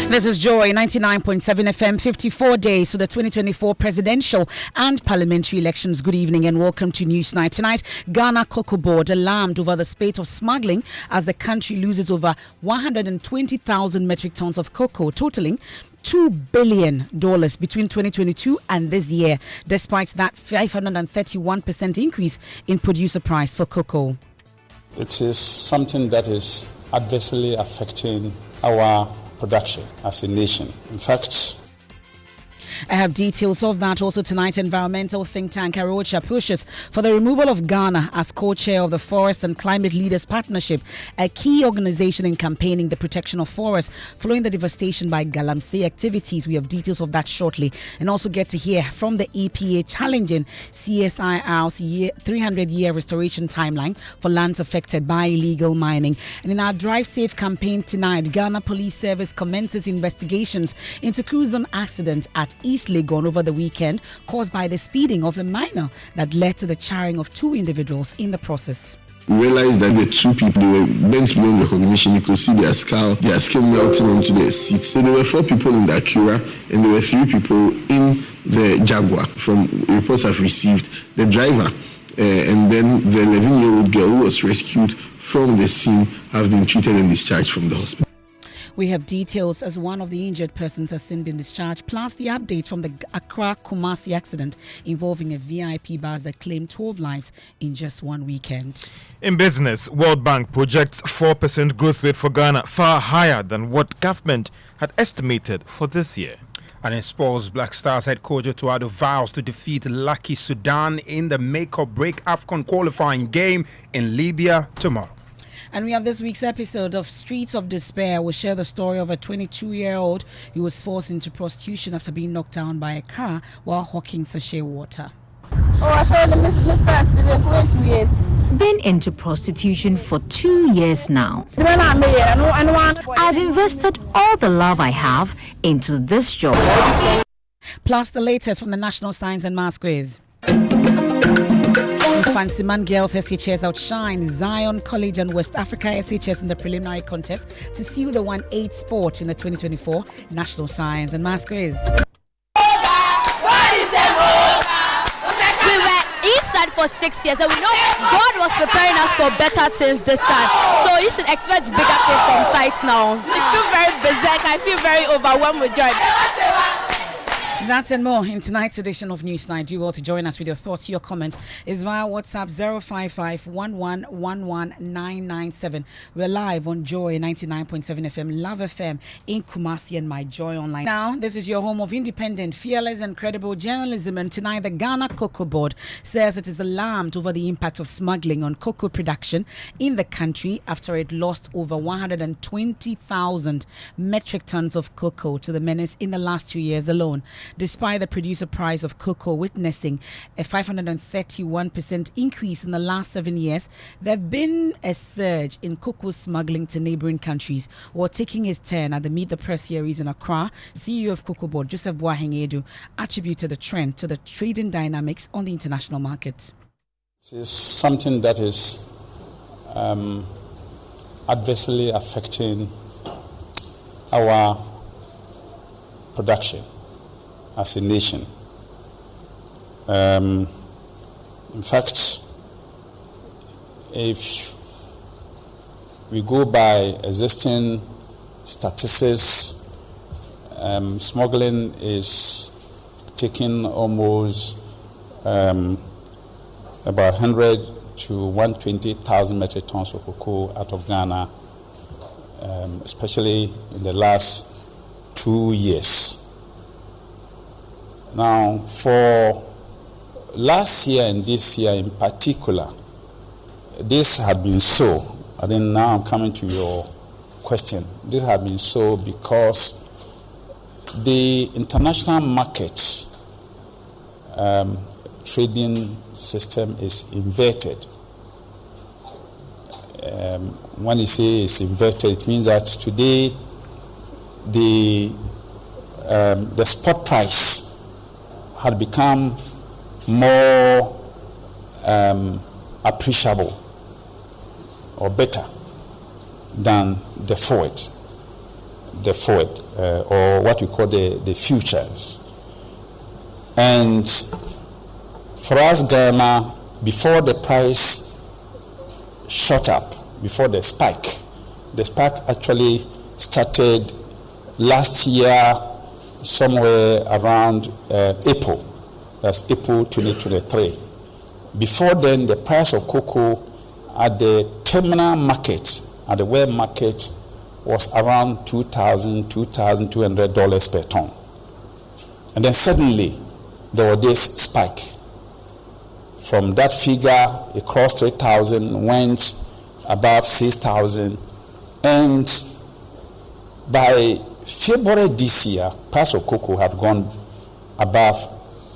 This is Joy 99.7 FM, 54 days to the 2024 presidential and parliamentary elections. Good evening and welcome to Newsnight. Tonight, Ghana COCOBOD alarmed over the spate of smuggling as the country loses over 120,000 metric tons of cocoa, totaling $2 billion between 2022 and this year, despite that 531% increase in producer price for cocoa. It is something that is adversely affecting our production as a nation. In fact, I have details of that also tonight. Environmental think tank Arocha pushes for the removal of Ghana as co-chair of the Forest and Climate Leaders Partnership, a key organization in campaigning the protection of forests following the devastation by Galamsey activities. We have details of that shortly, and also get to hear from the EPA challenging CSIR's 300-year restoration timeline for lands affected by illegal mining. And in our Drive Safe campaign tonight, Ghana Police Service commences investigations into cruise accident at East Legon over the weekend caused by the speeding of a minor that led to the charring of two individuals in the process. We realized that the two people were bent beyond recognition. You could see their skin melting onto their seats. So there were 4 people in the Acura and there were 3 people in the Jaguar. From reports I've received, the driver and then the 11-year-old girl who was rescued from the scene have been treated and discharged from the hospital. We have details as one of the injured persons has since been discharged, plus the update from the Accra-Kumasi accident involving a VIP bus that claimed 12 lives in just one weekend. In business, World Bank projects 4% growth rate for Ghana, far higher than what government had estimated for this year. And in sports, Black Stars head coach Otuado vows to defeat Lucky Sudan in the make-or-break AFCON qualifying game in Libya tomorrow. And we have this week's episode of Streets of Despair. We'll share the story of a 22-year-old who was forced into prostitution after being knocked down by a car while hawking sachet water. I saw the Mr. 2 years. Been into prostitution for 2 years now. I've invested all the love I have into this job. Plus the latest from the National Science and Maths Quiz. Fancy Man Girls SHS outshine Zion College and West Africa SHS in the preliminary contest to seal the 1-8 sport in the 2024 National Science and Maths Quiz. We were Eastside for 6 years, and we know God was preparing us for better things this time. So you should expect bigger things from sites now. I feel very berserk. I feel very overwhelmed with joy. That and more in tonight's edition of Newsnight. Do well to join us with your thoughts. Your comments is via WhatsApp 055-1111-997. We're live on Joy 99.7 FM, Love FM in Kumasi and My Joy Online. Now, this is your home of independent, fearless and credible journalism. And tonight, the Ghana COCOBOD says it is alarmed over the impact of smuggling on cocoa production in the country after it lost over 120,000 metric tons of cocoa to the menace in the last 2 years alone. Despite the producer price of cocoa witnessing a 531% increase in the last 7 years, there have been a surge in cocoa smuggling to neighboring countries. While taking his turn at the Meet the Press series in Accra, CEO of COCOBOD, Joseph Boahengedu, attributed the trend to the trading dynamics on the international market. It is something that is adversely affecting our production as a nation. In fact, if we go by existing statistics, smuggling is taking almost about 100 to 120,000 metric tons of cocoa out of Ghana, especially in the last 2 years. Now, for last year and this year in particular, this had been so. I think now I'm coming to your question. This had been so because the international market trading system is inverted. When you say it's inverted, it means that today the spot price had become more appreciable or better than the forward. or what we call the futures. And for us, Ghana, before the price shot up, before the spike actually started last year, somewhere around April. That's April 2023. Before then, the price of cocoa at the terminal market, at the web market, was around $2,200 per ton. And then suddenly, there was this spike. From that figure, it crossed 3,000, went above 6,000, and by February this year, price of cocoa had gone above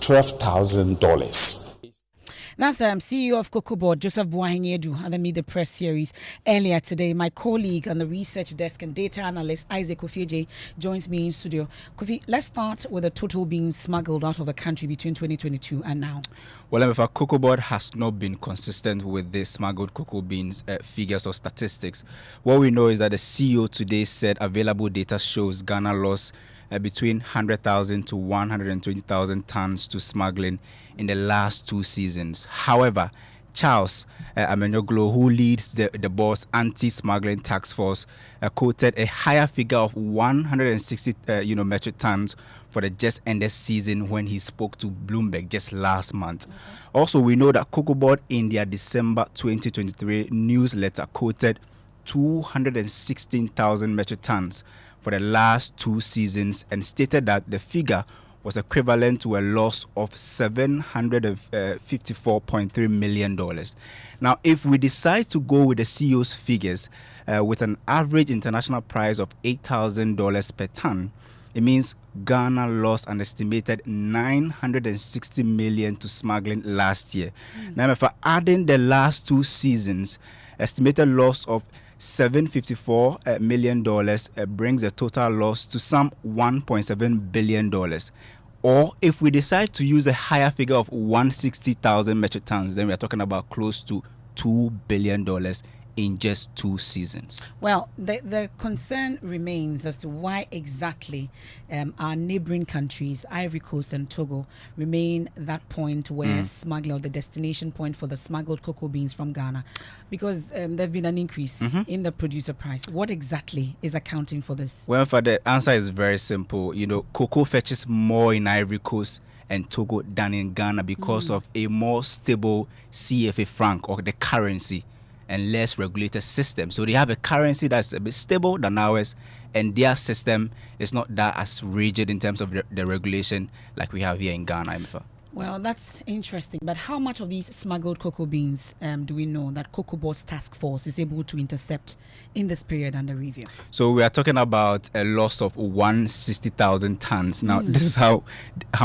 $12,000. That's CEO of COCOBOD, Joseph Boahenyedu, and the Meet the Press series. Earlier today, my colleague on the research desk and data analyst, Isaac Kofieje, joins me in studio. Kofi, let's start with the total being smuggled out of the country between 2022 and now. Well, in fact, COCOBOD has not been consistent with the smuggled cocoa beans figures or statistics. What we know is that the CEO today said available data shows Ghana lost between 100,000 to 120,000 tons to smuggling in the last 2 seasons. However, Charles Amenyoglo, who leads the board's anti-smuggling task force, quoted a higher figure of 160 metric tons for the just ended season when he spoke to Bloomberg just last month. Okay. Also, we know that COCOBOD in their December 2023 newsletter quoted 216,000 metric tons for the last 2 seasons and stated that the figure was equivalent to a loss of $754.3 million. Now, if we decide to go with the CEO's figures with an average international price of $8,000 per ton, it means Ghana lost an estimated $960 million to smuggling last year. Now, if adding the last 2 seasons, estimated loss of $754 million brings the total loss to some $1.7 billion. Or if we decide to use a higher figure of 160,000 metric tons, then we are talking about close to $2 billion in just 2 seasons. Well, the concern remains as to why exactly our neighboring countries, Ivory Coast and Togo, remain that point where smuggling, or the destination point for the smuggled cocoa beans from Ghana, because there's been an increase in the producer price. What exactly is accounting for this? Well, for the answer is very simple. You know, cocoa fetches more in Ivory Coast and Togo than in Ghana because of a more stable CFA franc, or the currency, and less regulated system. So they have a currency that's a bit stable than ours, and their system is not that as rigid in terms of the regulation like we have here in Ghana. Well, that's interesting. But how much of these smuggled cocoa beans do we know that COCOBOD's task force is able to intercept in this period under review? So we are talking about a loss of 160,000 tons. Now, this is how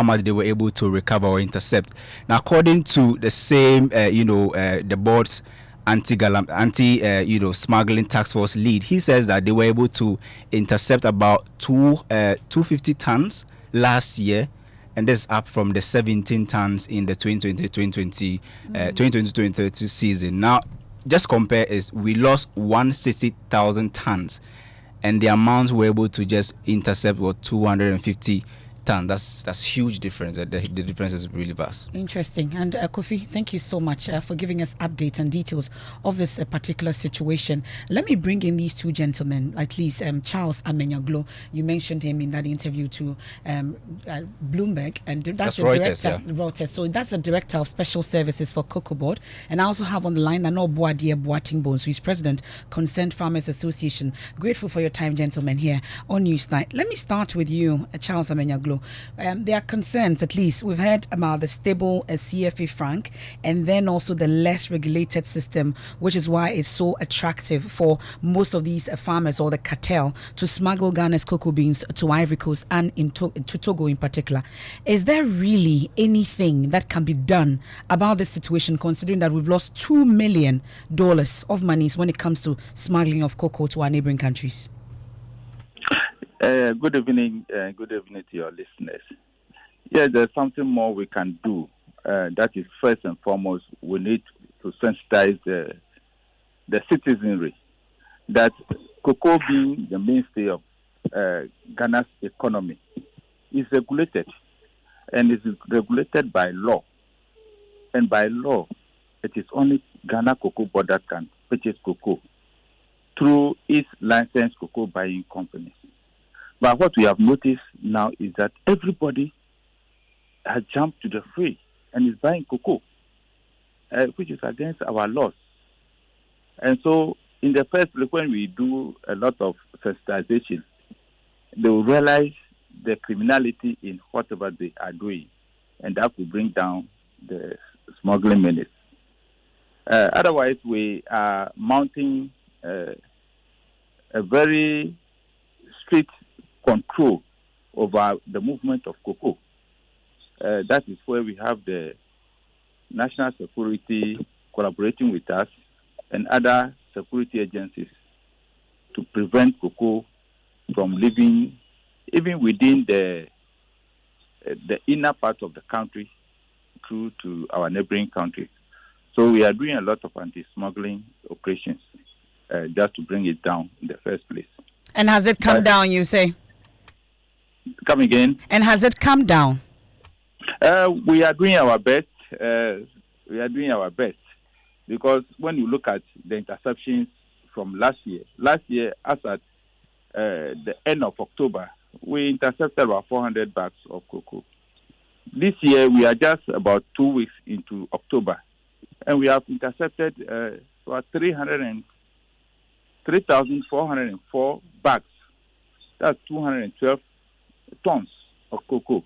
much they were able to recover or intercept. Now, according to the same, the board's anti-smuggling task force lead, he says that they were able to intercept about 250 tons last year, and this is up from the 17 tons in the 2020-2022 season. Now, just compare is we lost 160,000 tons, and the amount we were able to just intercept was 250 tons. That's huge difference. The difference is really vast. Interesting. And Kofi, thank you so much for giving us updates and details of this particular situation. Let me bring in these 2 gentlemen, at least Charles Amenyoglo. You mentioned him in that interview to Bloomberg, and that's the Reuters, director. Reuters. So that's the director of special services for COCOBOD. And I also have on the line Nano Boadia Boatingbones, who is president, Concerned Farmers Association. Grateful for your time, gentlemen, here on Newsnight. Let me start with you, Charles Amenyoglo. There are concerns, at least we've heard about the stable CFA franc, and then also the less regulated system, which is why it's so attractive for most of these farmers, or the cartel, to smuggle Ghana's cocoa beans to Ivory Coast and to Togo in particular. Is there really anything that can be done about this situation, considering that we've lost $2 million of monies when it comes to smuggling of cocoa to our neighboring countries? Good evening to your listeners. Yeah, there's something more we can do. That is, first and foremost, we need to sensitize the citizenry that cocoa being the mainstay of Ghana's economy is regulated, and is regulated by law. And by law, it is only Ghana COCOBOD that can purchase cocoa through its licensed cocoa buying companies. But what we have noticed now is that everybody has jumped to the fray and is buying cocoa, which is against our laws. And so, in the first place, when we do a lot of sensitization, they will realize the criminality in whatever they are doing, and that will bring down the smuggling menace. Otherwise, we are mounting a very strict control over the movement of cocoa. That is where we have the national security collaborating with us and other security agencies to prevent cocoa from living even within the inner part of the country through to our neighboring countries. So we are doing a lot of anti-smuggling operations just to bring it down in the first place. And has it come down, you say? Come again? And has it come down? We are doing our best. Because when you look at the interceptions from last year, as at the end of October, we intercepted about 400 bags of cocoa. This year, we are just about 2 weeks into October, and we have intercepted about 3,404 bags. That's 212 tons of cocoa.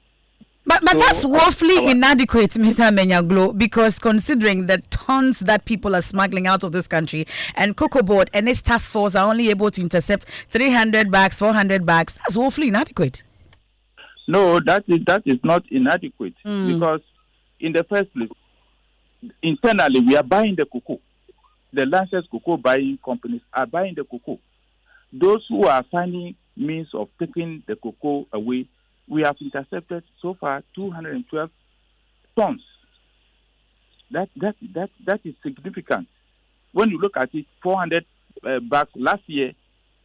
But that's woefully inadequate, Mr. Menyaglo, because considering the tons that people are smuggling out of this country, and COCOBOD and its task force are only able to intercept 300 bags, 400 bags, that's woefully inadequate. No, that is not inadequate, because in the first place, internally, we are buying the cocoa. The licensed cocoa buying companies are buying the cocoa. Those who are finding means of taking the cocoa away, we have intercepted so far 212 tons. That is significant. When you look at it, 400 bags last year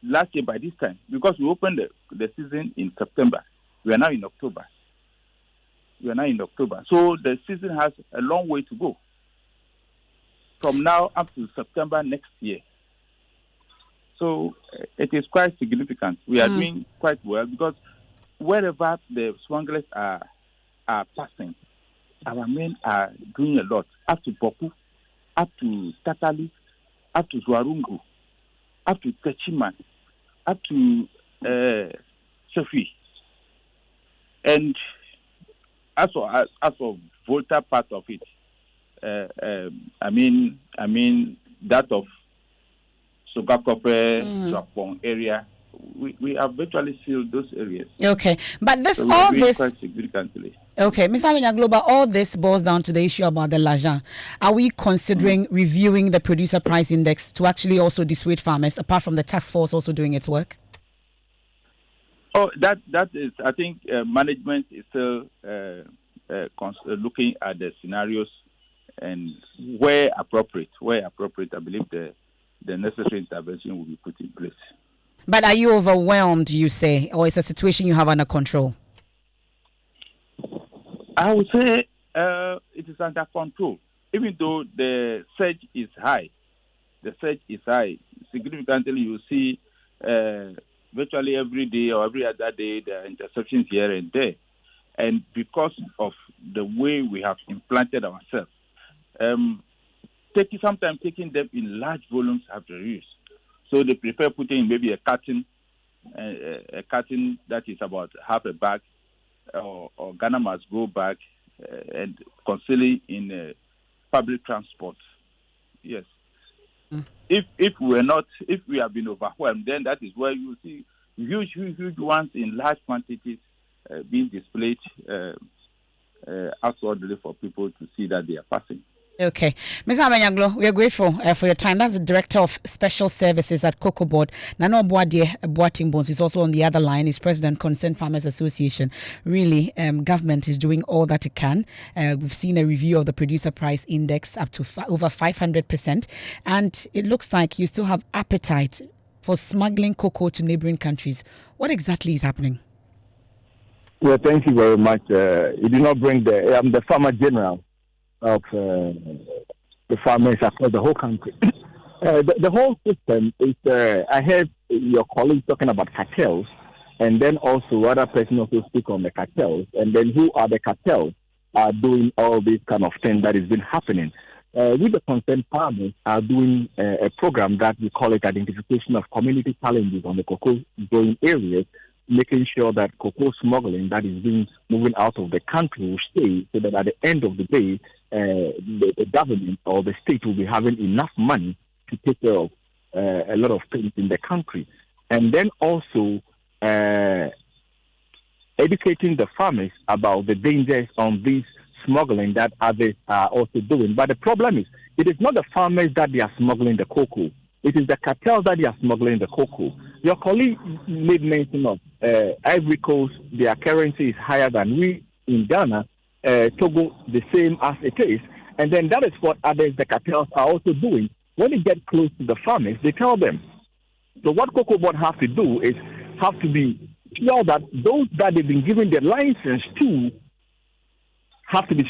by this time, because we opened the season in September. We are now in October. So the season has a long way to go. From now up to September next year. So it is quite significant. We are doing quite well, because wherever the smugglers are passing, our men are doing a lot. Up to Boku, up to Tatali, up to Zwarungu, up to Techiman, up to Sophie. And as of Volta part of it, I mean that of Sogakope, Japon area, we have virtually sealed those areas. Okay, but this so all this quite significantly. Okay, Mr. Menyaglo, all this boils down to the issue about the Legon. Are we considering reviewing the producer price index to actually also dissuade farmers, apart from the task force also doing its work? Oh, that is, I think management is still looking at the scenarios, and where appropriate, I believe the necessary intervention will be put in place. But are you overwhelmed, you say, or is a situation you have under control? I would say it is under control, even though the surge is high. Significantly, you see virtually every day or every other day there are interceptions here and there. And because of the way we have implanted ourselves, sometimes taking them in large volumes have reduced. So they prefer putting maybe a carton that is about half a bag, or Ghana must go back and conceal in public transport. Yes. If we have been overwhelmed, then that is where you see huge ones in large quantities being displayed outwardly for people to see that they are passing. Okay. Mr. Menyaglo, we are grateful for your time. That's the Director of Special Services at COCOBOD. Nano Boating Bones is also on the other line. He's President, Concerned Farmers Association. Really, government is doing all that it can. We've seen a review of the producer price index up to over 500%. And it looks like you still have appetite for smuggling cocoa to neighboring countries. What exactly is happening? Well, thank you very much. You did not bring I'm the Farmer General of the farmers across the whole country. The whole system is, I heard your colleagues talking about cartels, and then also other person also speak on the cartels, and then who are the cartels doing all this kind of thing that has been happening. We, the concerned farmers, are doing a program that we call it Identification of Community Challenges on the cocoa growing areas, making sure that cocoa smuggling that is being moving out of the country will stay, so that at the end of the day, the government or the state will be having enough money to take care of a lot of things in the country. And then also educating the farmers about the dangers on this smuggling that others are also doing. But the problem is, it is not the farmers that they are smuggling the cocoa. It is the cartels that they are smuggling the cocoa. Your colleague made mention of Ivory Coast, their currency is higher than we in Ghana. Togo, the same as it is. And then that is what others, the cartels, are also doing. When they get close to the farmers, they tell them. So what COCOBOD have to do is have to be sure that those that they've been given the license to have to be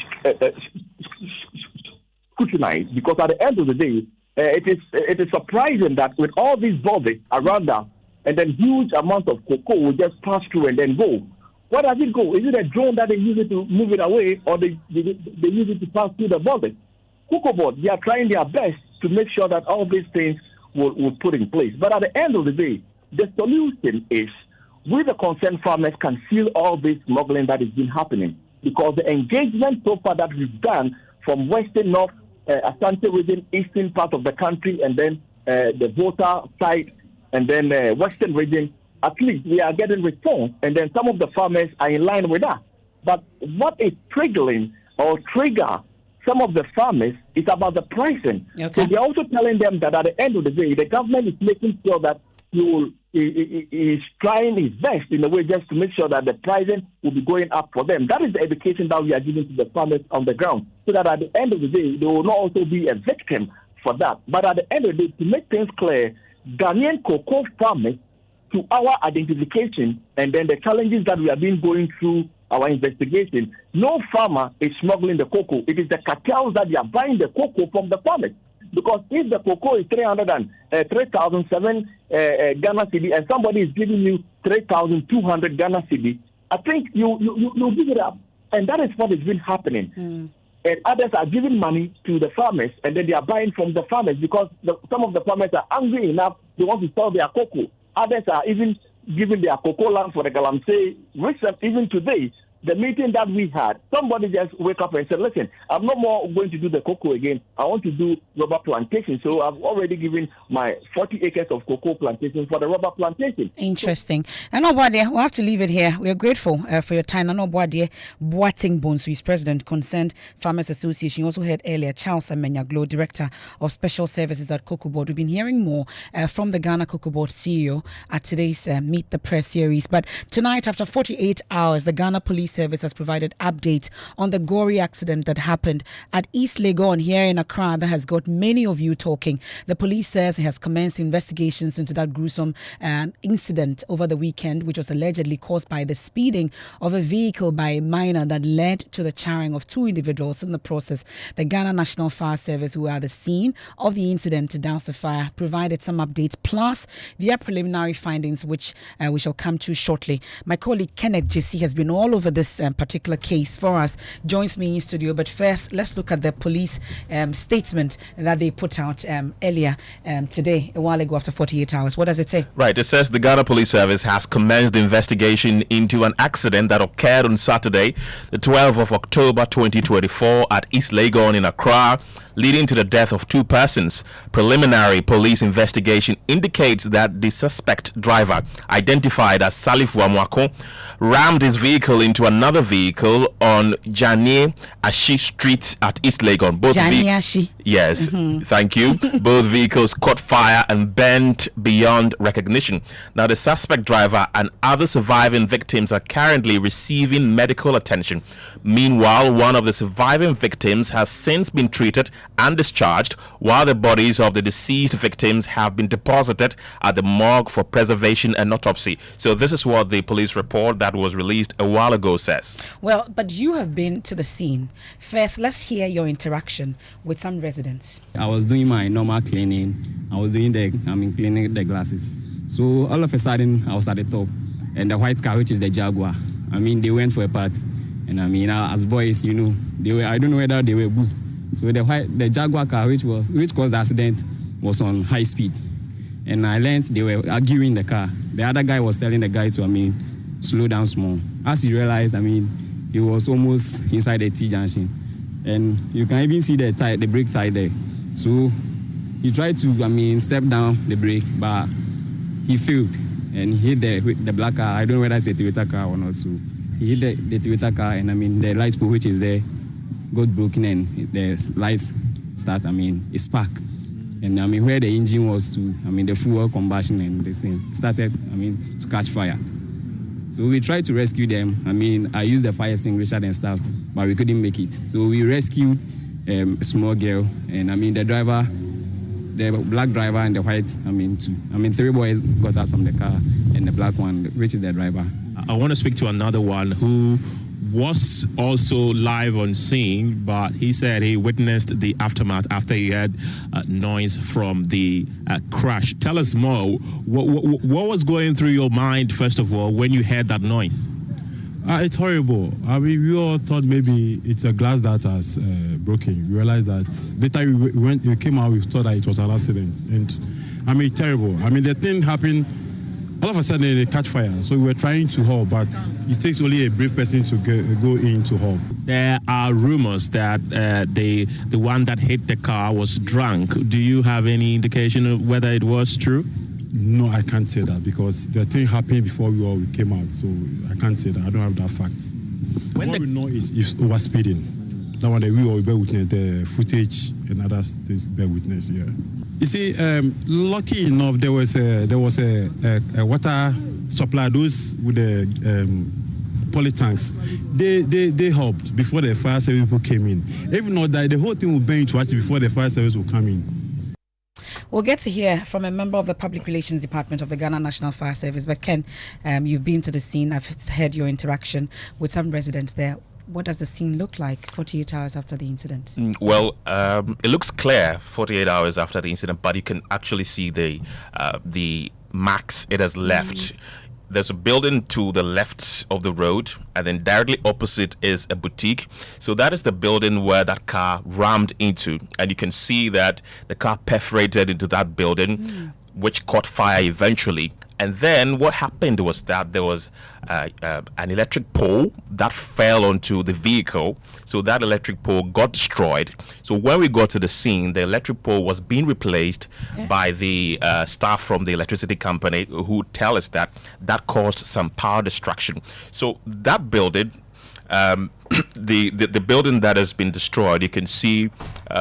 scrutinized, because at the end of the day, it is surprising that with all these borders around us, and then huge amounts of cocoa will just pass through and then go. Where does it go? Is it a drone that they use it to move it away, or they use it to pass through the borders? COCOBOD, they are trying their best to make sure that all these things will put in place. But at the end of the day, the solution is we, the concerned farmers, can seal all this smuggling that has been happening, because the engagement so far that we've done from Western, North, Asante region, eastern part of the country, and then the Volta side, and then Western region, at least we are getting response, and then some of the farmers are in line with that. But what is triggering or trigger some of the farmers is about the pricing. Okay. So they're also telling them that at the end of the day, the government is making sure that he is trying his best in a way just to make sure that the pricing will be going up for them. That is the education that we are giving to the farmers on the ground, so that at the end of the day, they will not also be a victim for that. But at the end of the day, to make things clear, Ghanaian cocoa farmers, to our identification and then the challenges that we have been going through our investigation, no farmer is smuggling the cocoa. It is the cartels that they are buying the cocoa from the farmers. Because if the cocoa is 3,007 Ghana cedi and somebody is giving you 3,200 Ghana cedi, I think you give it up. And that is what has been happening. And others are giving money to the farmers, and then they are buying from the farmers, because some of the farmers are angry enough, they want to sell their cocoa. Others are even giving their cocoa land for the Galamsey. Even today, the meeting that we had, somebody just wake up and said, listen, I'm not more going to do the cocoa again. I want to do rubber plantation. So I've already given my 40 acres of cocoa plantation for the rubber plantation. Interesting. And Obade, we'll have to leave it here. We are grateful for your time. And Obade Boating Bonsu is president, Concerned Farmers Association. You also heard earlier Charles Amenyaglo, director of special services at COCOBOD. We've been hearing more from the Ghana COCOBOD CEO at today's Meet the Press series. But tonight, after 48 hours, the Ghana Police Service has provided updates on the gory accident that happened at East Legon here in Accra that has got many of you talking. The police says it has commenced investigations into that gruesome incident over the weekend, which was allegedly caused by the speeding of a vehicle by a minor that led to the charring of two individuals. In the process, the Ghana National Fire Service, who are the scene of the incident to douse the fire, provided some updates, plus their preliminary findings, which we shall come to shortly. My colleague Kenneth JC has been all over this particular case for us, joins me in studio. But first, let's look at the police statement that they put out earlier today, a while ago, after 48 hours. What does it say? Right, it says the Ghana Police Service has commenced investigation into an accident that occurred on Saturday, the 12th of October 2024 at East Legon in Accra, leading to the death of two persons. Preliminary police investigation indicates that the suspect driver, identified as Salif Wamwako, rammed his vehicle into an another vehicle on Jani Ashi Street at East Legon. Both Jani Ashi. Yes, thank you. Both vehicles caught fire and burned beyond recognition. Now, the suspect driver and other surviving victims are currently receiving medical attention. Meanwhile, one of the surviving victims has since been treated and discharged, while the bodies of the deceased victims have been deposited at the morgue for preservation and autopsy. So this is what the police report that was released a while ago says. Well, but you have been to the scene. First, let's hear your interaction with some residents. I was doing my normal cleaning. I was doing cleaning the glasses. So all of a sudden, I was at the top, and the white car, which is the Jaguar, they went for a part. And as boys, they were, I don't know whether they were boosted. So the Jaguar car, which caused the accident, was on high speed. And I learned they were arguing the car. The other guy was telling the guy to, slow down small. As he realized, he was almost inside the T-junction. And you can even see the brake tie there. So he tried to, step down the brake, but he failed. And he hit the black car. I don't know whether it's a Toyota car or not. So he hit the Toyota car, and the light pole, which is there, got broken, and the lights start, it sparked. And where the engine was to, the fuel combustion and this thing started, to catch fire. So we tried to rescue them. I used the fire extinguisher and stuff, but we couldn't make it. So we rescued a small girl, and the driver, the black driver and the white, two. 3 boys got out from the car, and the black one, which is the driver. I want to speak to another one who was also live on scene, but he said he witnessed the aftermath after he heard noise from the crash. Tell us more. What was going through your mind, first of all, when you heard that noise? It's horrible. We all thought maybe it's a glass that has broken. We realized that the time we came out, we thought that it was an accident. And terrible. The thing happened. All of a sudden, they catch fire. So we were trying to help, but it takes only a brave person to go in to help. There are rumors that the one that hit the car was drunk. Do you have any indication of whether it was true? No, I can't say that because the thing happened before we came out. So I can't say that. I don't have that fact. What we know is overspeeding. That one we all bear witness. The footage and other things bear witness. Yeah. You see, lucky enough, there was a water supply. Those with the poly tanks, they helped before the fire service people came in. If not that, the whole thing will burn to actually before the fire service will come in. We'll get to hear from a member of the Public Relations Department of the Ghana National Fire Service. But Ken, you've been to the scene. I've heard your interaction with some residents there. What does the scene look like 48 hours after the incident? Well, it looks clear 48 hours after the incident, but you can actually see the marks it has left. There's a building to the left of the road, and then directly opposite is a boutique. So that is the building where that car rammed into, and you can see that the car perforated into that building, which caught fire eventually. And then what happened was that there was an electric pole that fell onto the vehicle. So that electric pole got destroyed. So when we got to the scene, the electric pole was being replaced by the staff from the electricity company who tell us that that caused some power destruction. So that building, the building that has been destroyed, you can see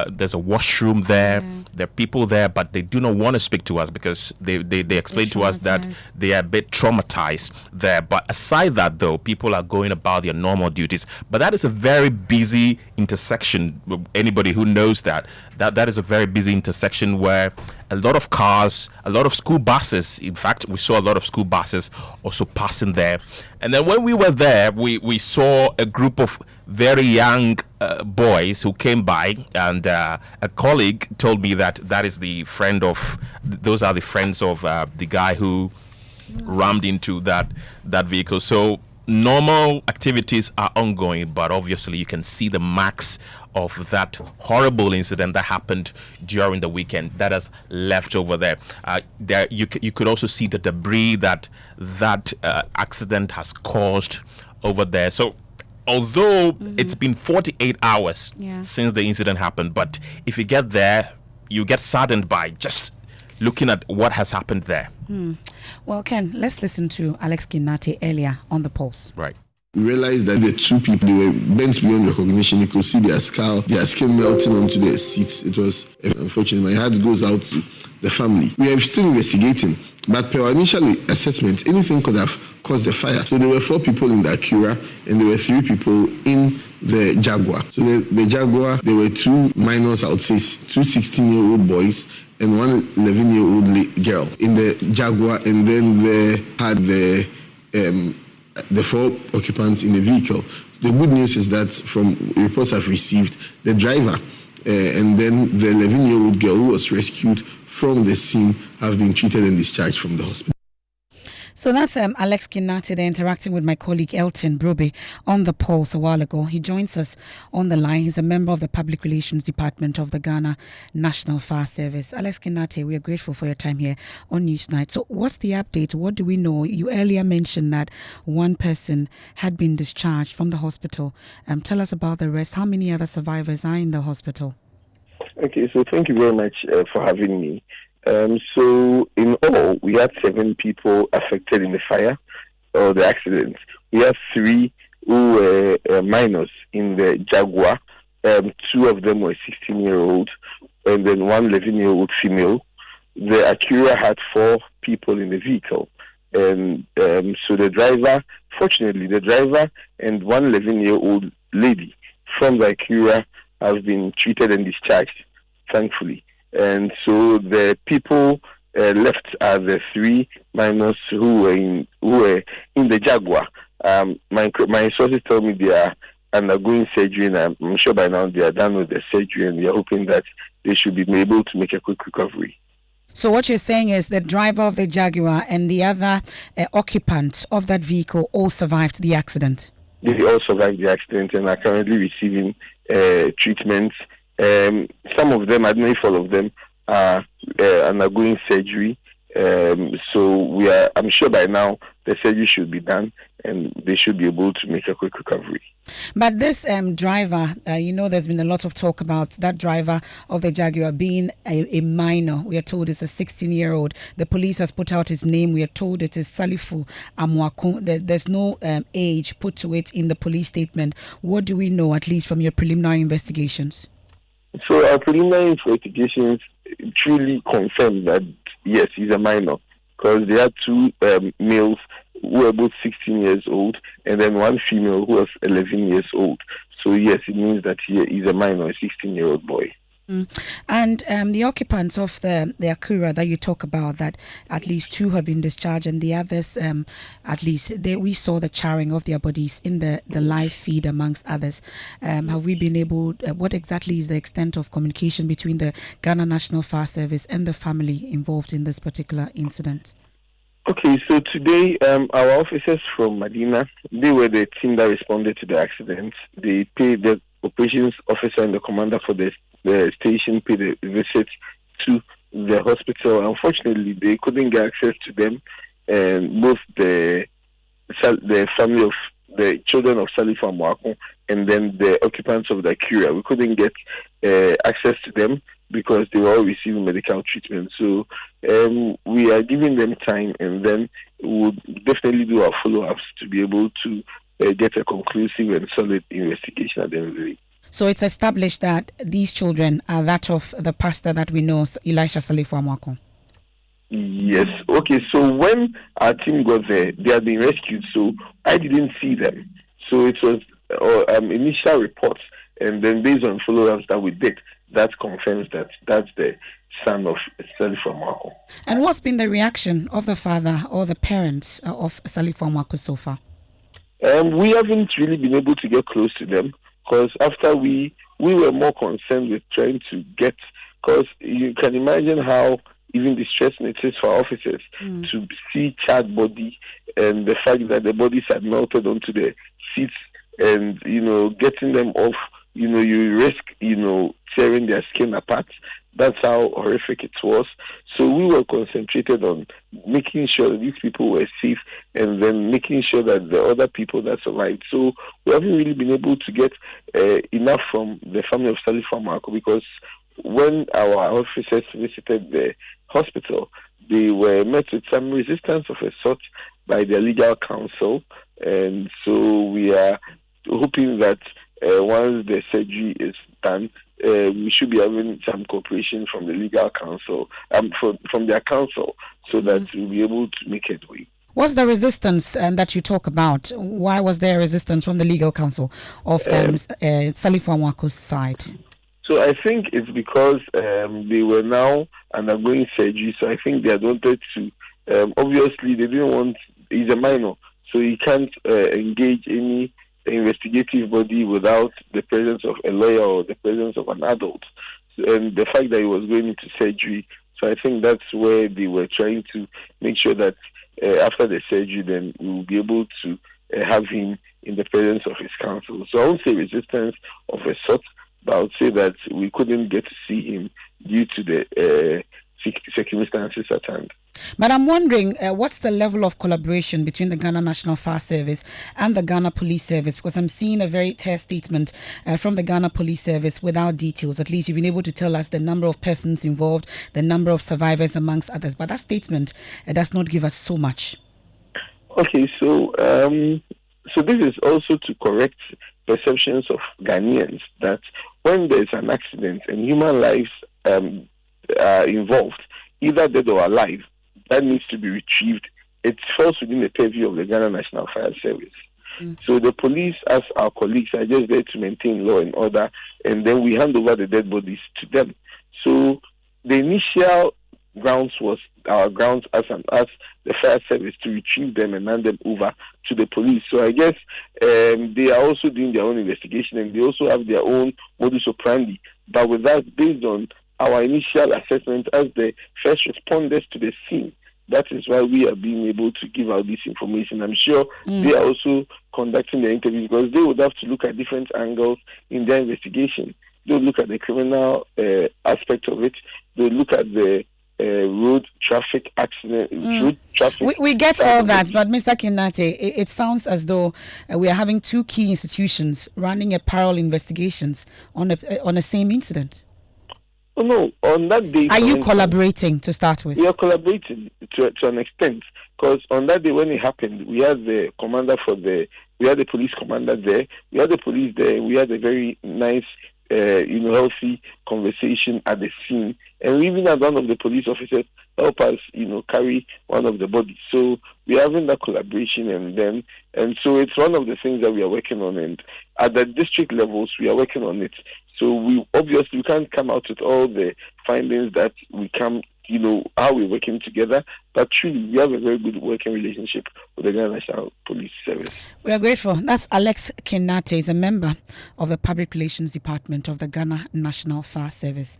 there's a washroom there. There are people there, but they do not want to speak to us because they explain to us that they are a bit traumatized there. But aside that, though, people are going about their normal duties. But that is a very busy intersection. Anybody who knows that is a very busy intersection where a lot of cars, a lot of school buses, in fact, we saw a lot of school buses also passing there. And then when we were there, we saw a group of very young boys who came by, and a colleague told me that is the friend of, those are the friends of the guy who rammed into that vehicle. So normal activities are ongoing, but obviously you can see the marks of that horrible incident that happened during the weekend that has left over there. You could also see the debris that accident has caused over there. So although it's been 48 hours since the incident happened, but if you get there, you get saddened by just looking at what has happened there. Well, Ken, let's listen to Alex Kinate earlier on The Pulse. Right. We realized that the two people, they were bent beyond recognition. You could see their skull, their skin melting onto their seats. It was unfortunate. My heart goes out to the family. We are still investigating, but per our initial assessment, anything could have caused the fire. So there were 4 people in the Acura, and there were 3 people in the Jaguar. So the Jaguar, there were 2 minors, I would say 2 16-year-old boys, and 1 11-year-old girl in the Jaguar, and then they had the 4 occupants in the vehicle. The good news is that from reports I've received, the driver and then the 11-year-old girl who was rescued from the scene have been treated and discharged from the hospital. So that's Alex Kinati there interacting with my colleague Elton Brobe on the Pulse a while ago. He joins us on the line. He's a member of the Public Relations Department of the Ghana National Fire Service. Alex Kinati, we are grateful for your time here on Newsnight. So what's the update? What do we know? You earlier mentioned that 1 person had been discharged from the hospital. Tell us about the rest. How many other survivors are in the hospital? Okay, so thank you very much for having me. So in all, we had 7 people affected in the fire or the accident. We have 3 who were minors in the Jaguar. 2 of them were 16-year-old, and then 1 11-year-old female. The Acura had 4 people in the vehicle, and so the driver, fortunately, the driver and 1 11-year-old lady from the Acura have been treated and discharged, thankfully. And so the people left are the 3 minors who were in the Jaguar. My sources tell me they are undergoing surgery, and I'm sure by now they are done with the surgery, and we are hoping that they should be able to make a quick recovery. So what you're saying is the driver of the Jaguar and the other occupants of that vehicle all survived the accident? They all survived the accident and are currently receiving treatment. Some of them, I don't know if all of them, are undergoing surgery. So I'm sure by now the surgery should be done and they should be able to make a quick recovery. But this driver, there's been a lot of talk about that driver of the Jaguar being a minor. We are told it's a 16-year-old. The police has put out his name. We are told it is Salifu Amwako. There's no age put to it in the police statement. What do we know, at least from your preliminary investigations? So our preliminary investigations truly confirm that, yes, he's a minor, because there are 2 males who were both 16 years old and then 1 female who was 11 years old. So, yes, it means that he is a minor, a 16-year-old boy. And the occupants of the Acura that you talk about, that at least 2 have been discharged, and the others, at least we saw the charring of their bodies in the live feed, amongst others. Have we been able, what exactly is the extent of communication between the Ghana National Fire Service and the family involved in this particular incident? Okay, so today our officers from Medina, they were the team that responded to the accident. They paid the operations officer and the commander for the station paid a visit to the hospital. Unfortunately, they couldn't get access to them, and both the family of the children of Salifu Amwako and then the occupants of the Acura, we couldn't get access to them because they were all receiving medical treatment. So we are giving them time, and then we'll definitely do our follow-ups to be able to get a conclusive and solid investigation at the end of the day. So it's established that these children are that of the pastor that we know, Elisha Salifu Amwako? Yes. Okay, so when our team got there, they had been rescued, so I didn't see them. So it was initial reports, and then based on follow-ups that we did, that confirms that that's the son of Salifu Amwako. And what's been the reaction of the father or the parents of Salifu Amwako so far? We haven't really been able to get close to them, because after we were more concerned with trying to get, because you can imagine how even distressing it is for officers to see charred body, and the fact that the bodies had melted onto the seats, and getting them off, you risk tearing their skin apart. That's how horrific it was. So we were concentrated on making sure that these people were safe, and then making sure that the other people that survived. So we haven't really been able to get enough from the family of Salifu Amwako, because when our officers visited the hospital, they were met with some resistance of a sort by their legal counsel, And so we are hoping that once the surgery is done, we should be having some cooperation from the legal counsel, from their counsel, so that we'll be able to make headway. What's the resistance that you talk about? Why was there resistance from the legal counsel of Salif Wanwako's side? So I think it's because they were now undergoing surgery. So I think they had wanted to, obviously they didn't want, he's a minor, so he can't engage any investigative body without the presence of a lawyer or the presence of an adult. And the fact that he was going into surgery, so I think that's where they were trying to make sure that after the surgery, then we will be able to have him in the presence of his counsel. So I won't say resistance of a sort, but I would say that we couldn't get to see him due to the circumstances at hand. But I'm wondering, what's the level of collaboration between the Ghana National Fire Service and the Ghana Police Service? Because I'm seeing a very clear statement from the Ghana Police Service without details. At least you've been able to tell us the number of persons involved, the number of survivors, amongst others. But that statement does not give us so much. Okay, so this is also to correct perceptions of Ghanaians that when there's an accident and human lives are involved, either dead or alive, that needs to be retrieved. It falls within the purview of the Ghana National Fire Service. So the police, as our colleagues, are just there to maintain law and order, and then we hand over the dead bodies to them. So the initial grounds was our grounds as the fire service to retrieve them and hand them over to the police. So I guess they are also doing their own investigation, and they also have their own modus operandi. But with that, based on our initial assessment as the first responders to the scene, that is why we are being able to give out this information. I'm sure they are also conducting the interviews because they would have to look at different angles in their investigation. They'll look at the criminal aspect of it. They'll look at the road traffic accident. Road traffic. We get all that, but Mr. Kinate, it sounds as though we are having two key institutions running a parallel investigations on the same incident. Oh, no, on that day... Are you collaborating to start with? We are collaborating to an extent, because on that day when it happened, we had the commander we had the police commander there, we had the police there, we had a very nice, healthy conversation at the scene, and we even had one of the police officers help us, carry one of the bodies. So we are having that collaboration, and so it's one of the things that we are working on, and at the district levels, we are working on it. So we can't come out with all the findings that we come, how we're working together. But truly, we have a very good working relationship with the Ghana National Police Service. We are grateful. That's Alex Kinate, is a member of the Public Relations Department of the Ghana National Fire Service,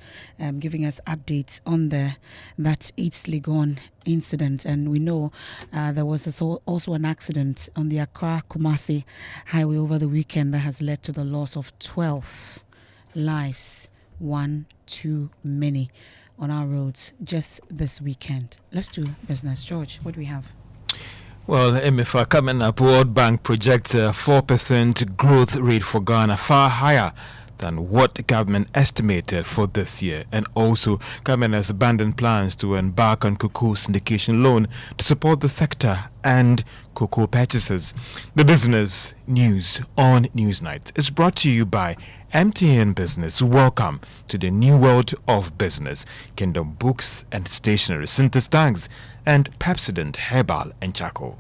giving us updates on that East Legon incident. And we know there was also an accident on the Accra-Kumasi highway over the weekend that has led to the loss of 12 lives, one too many on our roads just this weekend. Let's do business. George, what do we have? Well, MFA coming up, World Bank projects a 4% growth rate for Ghana, far higher than what the government estimated for this year. And also, government has abandoned plans to embark on cocoa syndication loan to support the sector and cocoa purchases. The business news on Newsnight is brought to you by MTN Business. Welcome to the new world of business. Kingdom Books and Stationery, Synthesis Tags, and Pepsodent Herbal and Charcoal.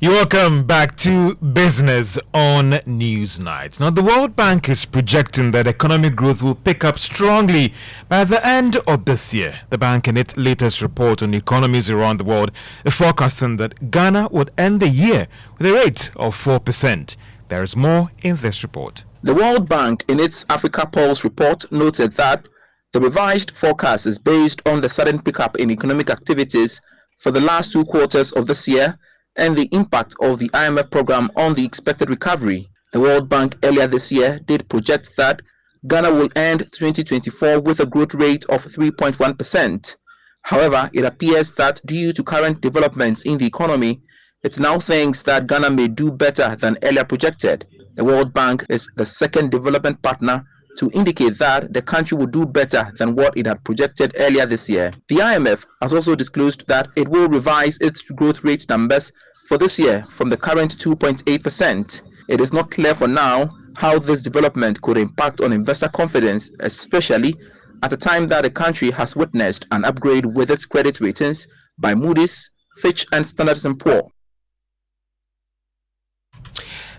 You're welcome back to Business on Newsnight. Now, the World Bank is projecting that economic growth will pick up strongly by the end of this year. The bank, in its latest report on economies around the world, is forecasting that Ghana would end the year with a rate of 4%. There is more in this report. The World Bank, in its Africa Pulse report, noted that the revised forecast is based on the sudden pickup in economic activities for the last 2 quarters of this year and the impact of the IMF program on the expected recovery. The World Bank earlier this year did project that Ghana will end 2024 with a growth rate of 3.1%. However, it appears that due to current developments in the economy, it now thinks that Ghana may do better than earlier projected. The World Bank is the second development partner to indicate that the country will do better than what it had projected earlier this year. The IMF has also disclosed that it will revise its growth rate numbers for this year from the current 2.8%. It is not clear for now how this development could impact on investor confidence, especially at a time that the country has witnessed an upgrade with its credit ratings by Moody's, Fitch and Standard & Poor's.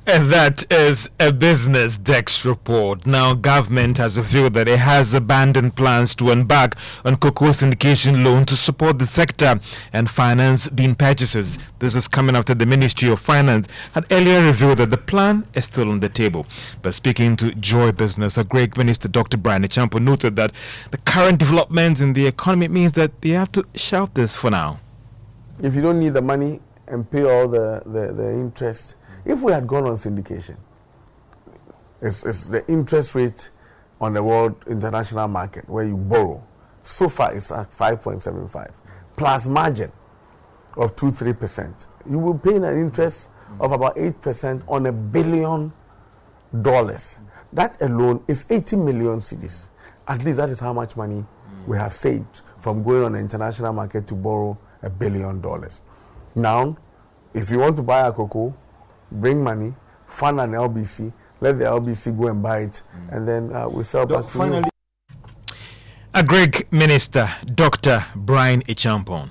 And that is a business desk report. Now, government has revealed that it has abandoned plans to embark on cocoa syndication loan to support the sector and finance bean purchases. This is coming after the Ministry of Finance had earlier revealed that the plan is still on the table. But speaking to Joy Business, a great Minister Dr. Brian Echampo noted that the current developments in the economy means that they have to shelve this for now. If you don't need the money and pay all the interest, if we had gone on syndication, it's the interest rate on the world international market where you borrow. So far, it's at 5.75 plus margin of 2-3%. You will pay an interest of about 8% on $1 billion. That alone is 80 million cedis. At least that is how much money we have saved from going on the international market to borrow $1 billion. Now, if you want to buy a cocoa, bring money, fund an LBC, let the LBC go and buy it, and then we sell back to you. A Greek Minister, Dr. Brian Echampo.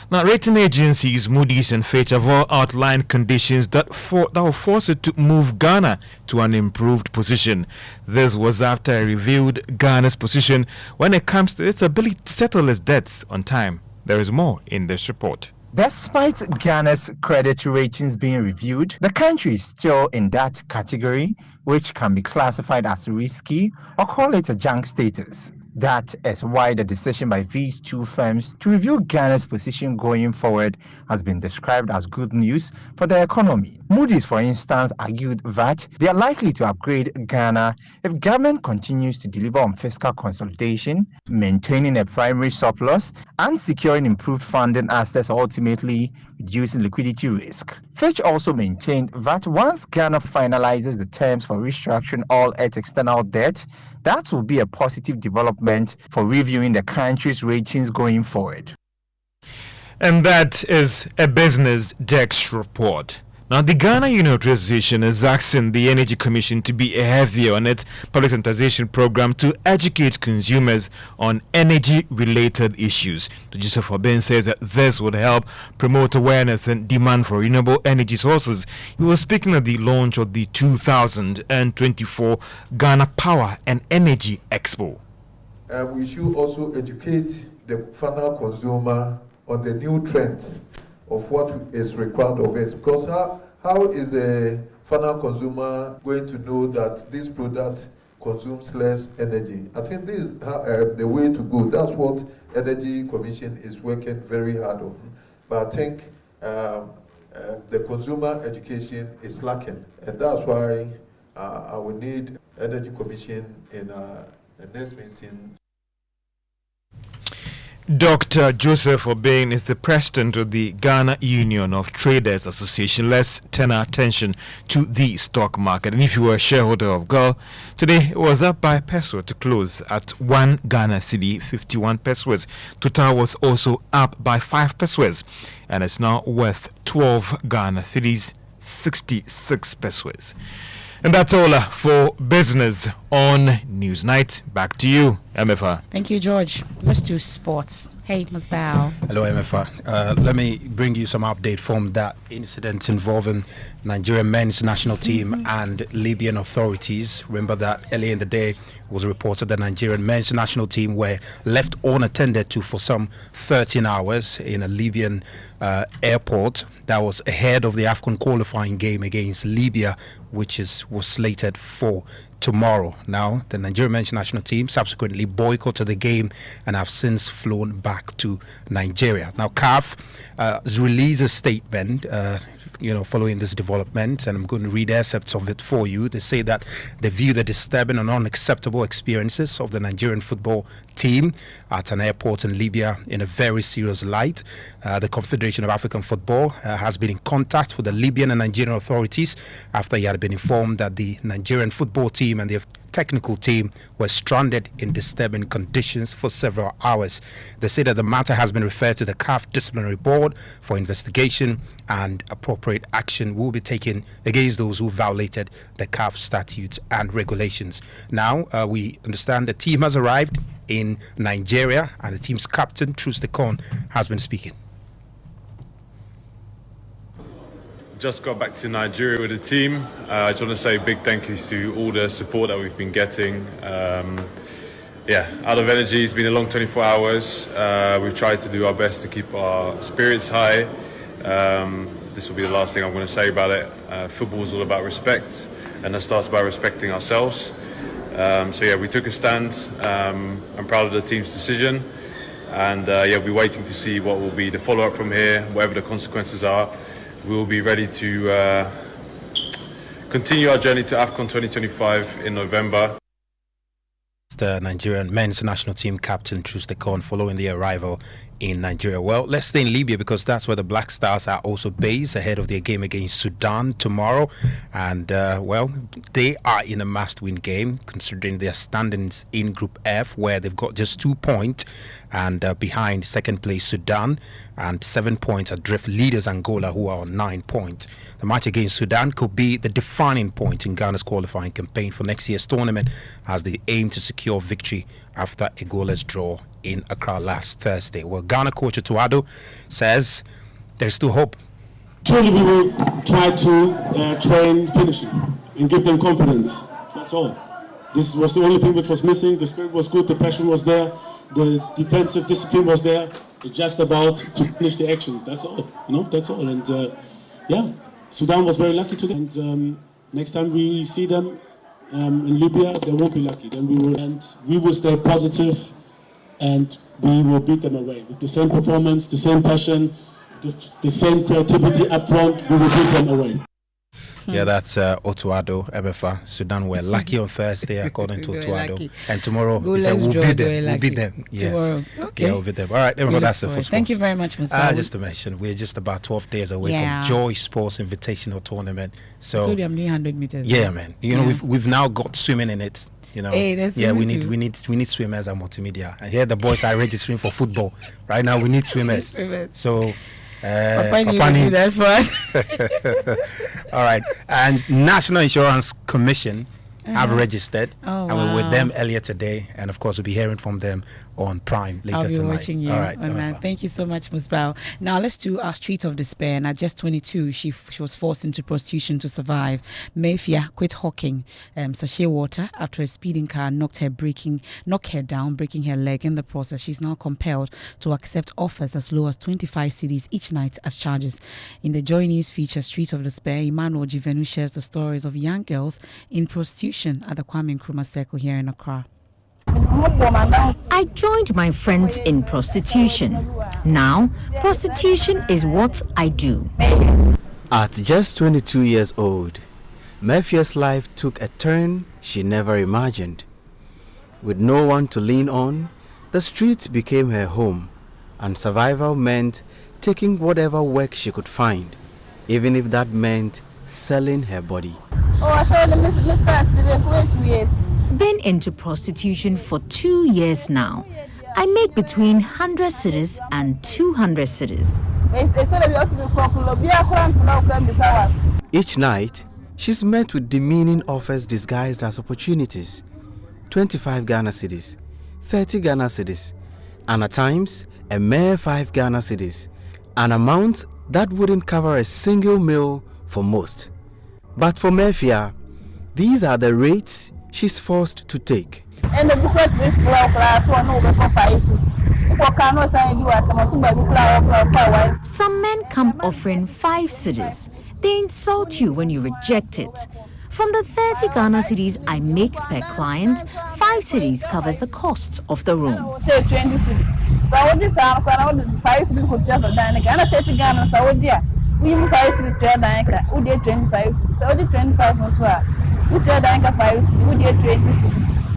Now, rating agencies Moody's and Fitch have all outlined conditions that will force it to move Ghana to an improved position. This was after I reviewed Ghana's position when it comes to its ability to settle its debts on time. There is more in this report. Despite Ghana's credit ratings being reviewed, the country is still in that category, which can be classified as risky or call it a junk status. That is why the decision by these two firms to review Ghana's position going forward has been described as good news for the economy. Moody's, for instance, argued that they are likely to upgrade Ghana if government continues to deliver on fiscal consolidation, maintaining a primary surplus, and securing improved funding access, ultimately reducing liquidity risk. Fitch also maintained that once Ghana finalizes the terms for restructuring all its external debt, that will be a positive development for reviewing the country's ratings going forward. And that is a business desk report. Now, the Ghana Union Association is asking the Energy Commission to be heavier on its public sensitization program to educate consumers on energy-related issues. Joseph Obin says that this would help promote awareness and demand for renewable energy sources. He was speaking at the launch of the 2024 Ghana Power and Energy Expo. We should also educate the final consumer on the new trends of what is required of us, because how is the final consumer going to know that this product consumes less energy? I think this is the way to go. That's what Energy Commission is working very hard on. But I think the consumer education is lacking, and that's why I will need Energy Commission in the next meeting. Dr. Joseph Obin is the president of the Ghana Union of Traders Association. Let's turn our attention to the stock market. And if you were a shareholder of GOL, today it was up by peso to close at 1 Ghana cedi, 51 pesos. Total was also up by 5 pesos and it's now worth 12 Ghana cedis, 66 pesos. And that's all for business on Newsnight. Back to you, MFR. Thank you, George. Let's do sports. Hey, Ms. Bao. Hello, MFR. Let me bring you some update from that incident involving Nigerian men's national team and Libyan authorities. Remember that earlier in the day, it was reported that Nigerian men's national team were left unattended to for some 13 hours in a Libyan airport. That was ahead of the AFCON qualifying game against Libya, which was slated for tomorrow. Now, the Nigerian men's national team subsequently boycotted the game and have since flown back to Nigeria. Now, CAF has released a statement following this development, and I'm going to read excerpts of it for you. They say that they view the disturbing and unacceptable experiences of the Nigerian football team at an airport in Libya in a very serious light. The Confederation of African Football has been in contact with the Libyan and Nigerian authorities after he had been informed that the Nigerian football team and the technical team were stranded in disturbing conditions for several hours. They say that the matter has been referred to the CAF Disciplinary Board for investigation, and appropriate action will be taken against those who violated the CAF statutes and regulations. Now, we understand the team has arrived in Nigeria, and the team's captain, Trustekon, has been speaking. Just got back to Nigeria with the team. I just want to say a big thank you to all the support that we've been getting. Out of energy. It's been a long 24 hours. We've tried to do our best to keep our spirits high. This will be the last thing I'm going to say about it. Football is all about respect, and that starts by respecting ourselves. We took a stand. I'm proud of the team's decision, and we're waiting to see what will be the follow-up from here, whatever the consequences are. We will be ready to continue our journey to AFCON 2025 in November. The Nigerian men's national team captain Trustekon following the arrival in Nigeria. Well, let's stay in Libya because that's where the Black Stars are also based ahead of their game against Sudan tomorrow. And, they are in a must-win game considering their standings in Group F, where they've got just 2 points and behind second place Sudan, and 7 points adrift leaders Angola, who are on 9 points. The match against Sudan could be the defining point in Ghana's qualifying campaign for next year's tournament, as they aim to secure victory after a goalless draw in Accra last Thursday. Well, Ghana coach Otuado says there's still hope. Surely we will try to train finishing and give them confidence. That's all. This was the only thing which was missing. The spirit was good, the passion was there, the defensive discipline was there. It's just about to finish the actions. That's all. That's all. And Sudan was very lucky today. And next time we see them in Libya, they won't be lucky. Then we will stay positive, and we will beat them away with the same performance, the same passion, the same creativity up front. We will beat them away. Yeah, that's Otuado, MFA. Sudan were lucky on Thursday, according to Otuado. And tomorrow, he said, we'll beat them. We'll beat them. Yes. Tomorrow. Okay. Yeah, we'll beat them. All right, MFA, that's it for sports. Thank you very much, Mr. Just to mention, we're just about 12 days away from Joy Sports Invitational Tournament. So, I told you I'm doing 100 meters. Yeah, man. We've now got swimming in it. Hey, we need swimmers at multimedia. And here the boys are registering for football. Right now, we need swimmers. So, Papani. That for us. All right. And National Insurance Commission have registered, and we're with them earlier today, and of course we'll be hearing from them on Prime later tonight. I'll be watching you. All right, on that. Thank you so much, Ms. Bao. Now let's do our Street of Despair. At just 22, she was forced into prostitution to survive. Mayfia quit hawking sachet water after a speeding car knocked her down, breaking her leg. In the process, she's now compelled to accept offers as low as 25 cedis each night as charges. In the Joy News feature Street of Despair, Emmanuel Jivenu shares the stories of young girls in prostitution at the Kwame Nkrumah Circle here in Accra. I joined my friends in prostitution. Now, prostitution is what I do. At just 22 years old, Mayfia's life took a turn she never imagined. With no one to lean on, the streets became her home, and survival meant taking whatever work she could find, even if that meant selling her body. Been into prostitution for 2 years now. I make between 100 cedis and 200 cedis. Each night, she's met with demeaning offers disguised as opportunities. 25 Ghana cedis, 30 Ghana cedis, and at times, a mere 5 Ghana cedis, an amount that wouldn't cover a single meal for most. But for Mayfia, these are the rates she's forced to take. Some men come offering 5 cedis. They insult you when you reject it. From the 30 Ghana cedis I make per client, 5 cedis covers the costs of the room.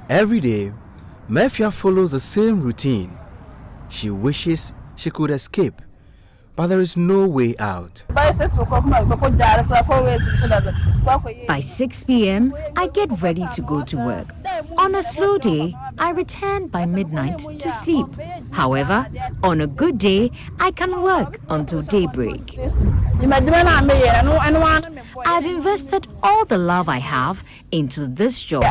Every day, Mayfia follows the same routine. She wishes she could escape, but there is no way out. By 6 p.m., I get ready to go to work. On a slow day, I return by midnight to sleep. However, on a good day, I can work until daybreak. I've invested all the love I have into this job.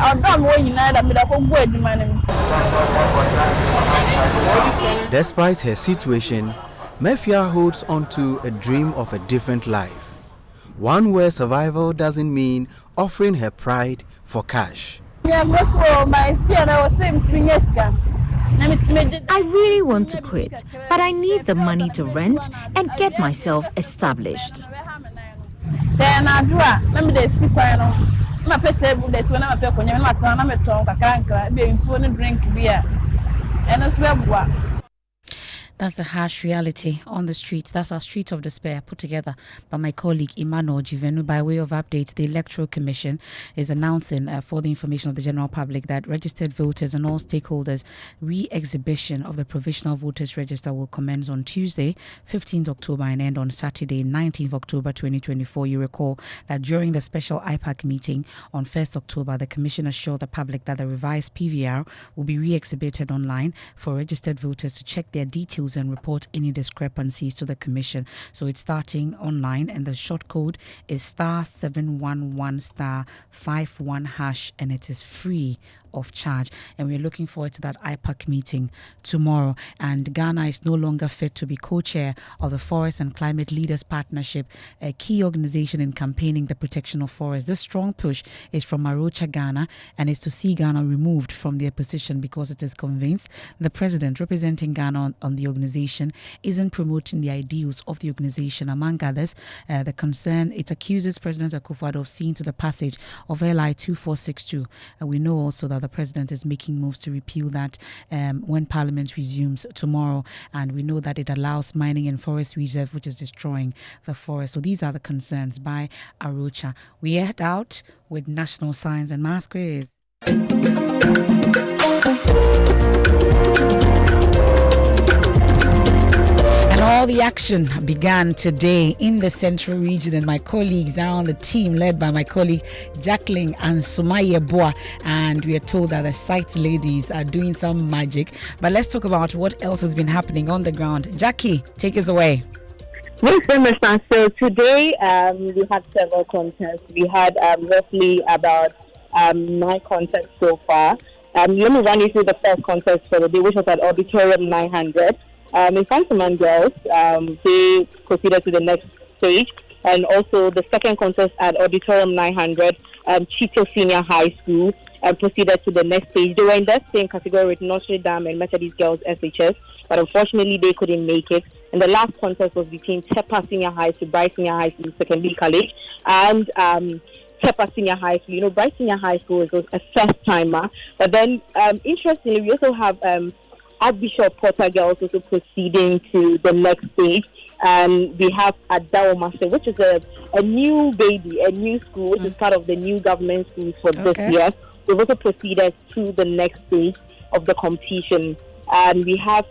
Despite her situation, Mefia holds on to a dream of a different life. One where survival doesn't mean offering her pride for cash. I really want to quit, but I need the money to rent and get myself established. That's the harsh reality on the streets. That's our street of despair put together by my colleague Emmanuel Jivenu. By way of updates, the Electoral Commission is announcing for the information of the general public that registered voters and all stakeholders re-exhibition of the provisional voters register will commence on Tuesday, 15th October and end on Saturday, 19th October 2024. You recall that during the special IPAC meeting on 1st October, the Commission assured the public that the revised PVR will be re-exhibited online for registered voters to check their details and report any discrepancies to the Commission. So it's starting online, and the short code is *711*51# and it is free of charge. And we're looking forward to that IPAC meeting tomorrow. And Ghana is no longer fit to be co-chair of the Forest and Climate Leaders Partnership, a key organization in campaigning the protection of forests. This strong push is from Arocha Ghana and is to see Ghana removed from their position because it is convinced the president representing Ghana on the organization isn't promoting the ideals of the organization. Among others, the concern, it accuses President Akufo-Addo of seeing to the passage of LI 2462. We know also that the president is making moves to repeal that when Parliament resumes tomorrow, and we know that it allows mining in forest reserve, which is destroying the forest. So these are the concerns by Arocha. We head out with National Science and Maths Quiz. All the action began today in the central region, and my colleagues are on the team led by my colleague Jacqueline and Sumaya Boa, and we are told that the site ladies are doing some magic. But let's talk about what else has been happening on the ground. Jackie, take us away. Yes, Mr. So today we had several contests. We had roughly about 9 contests so far. Let me run you through the first contest for the day, which was at Auditorium 900. Infantaman girls, they proceeded to the next stage, and also the second contest at Auditorium 900, Chito Senior High School, proceeded to the next stage. They were in that same category with Notre Dame and Methodist Girls SHS, but unfortunately they couldn't make it. And the last contest was between Tepa Senior High School, Bright Senior High School, Secondary College, and Tepa Senior High School. You know, Bright Senior High School is a first timer, but then interestingly, we also have Archbishop Porter girls also proceeding to the next stage. And we have Adao Master, which is a new baby, a new school, which is part of the new government schools for this year. We've also proceeded to the next stage of the competition. And we have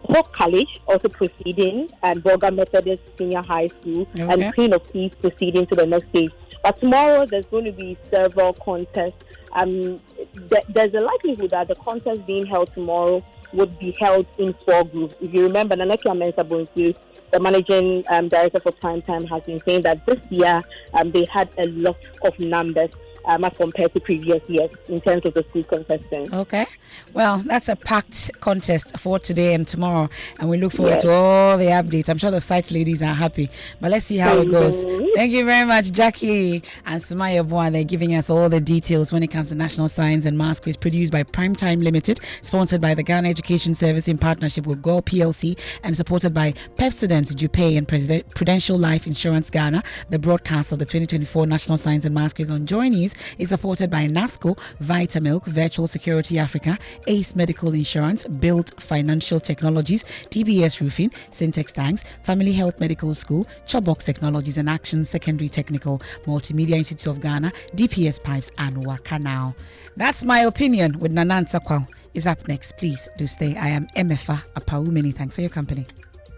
Hope College also proceeding, and Boga Methodist Senior High School, and Queen of Peace proceeding to the next stage. But tomorrow there's going to be several contests. There's a likelihood that the contest being held tomorrow would be held in 4 groups. If you remember, Naneki Amensah-Bonsu, the managing director for Prime Time, has been saying that this year they had a lot of numbers as compared to previous years in terms of the school contestants. Okay. Well, that's a packed contest for today and tomorrow, and we look forward to all the updates. I'm sure the site ladies are happy, but let's see how it goes. Thank you very much, Jackie and Sumaya Boa. They're giving us all the details when it comes to National Science and Maths Quiz, produced by Primetime Limited, sponsored by the Ghana Education Service in partnership with GOL PLC, and supported by Pepsodent, Jupay, and Prudential Life Insurance Ghana. The broadcast of the 2024 National Science and Maths Quiz on Joy News is supported by NASCO, Vitamilk, Virtual Security Africa, Ace Medical Insurance, Build Financial Technologies, DBS Roofing, Syntex Tanks, Family Health Medical School, Chopbox Technologies, and Action Secondary Technical, Multimedia Institute of Ghana, DPS Pipes, and Waka Now. That's my opinion with Nanan Sakwao. Is up next. Please do stay. I am Emefa Apau. Many thanks for your company.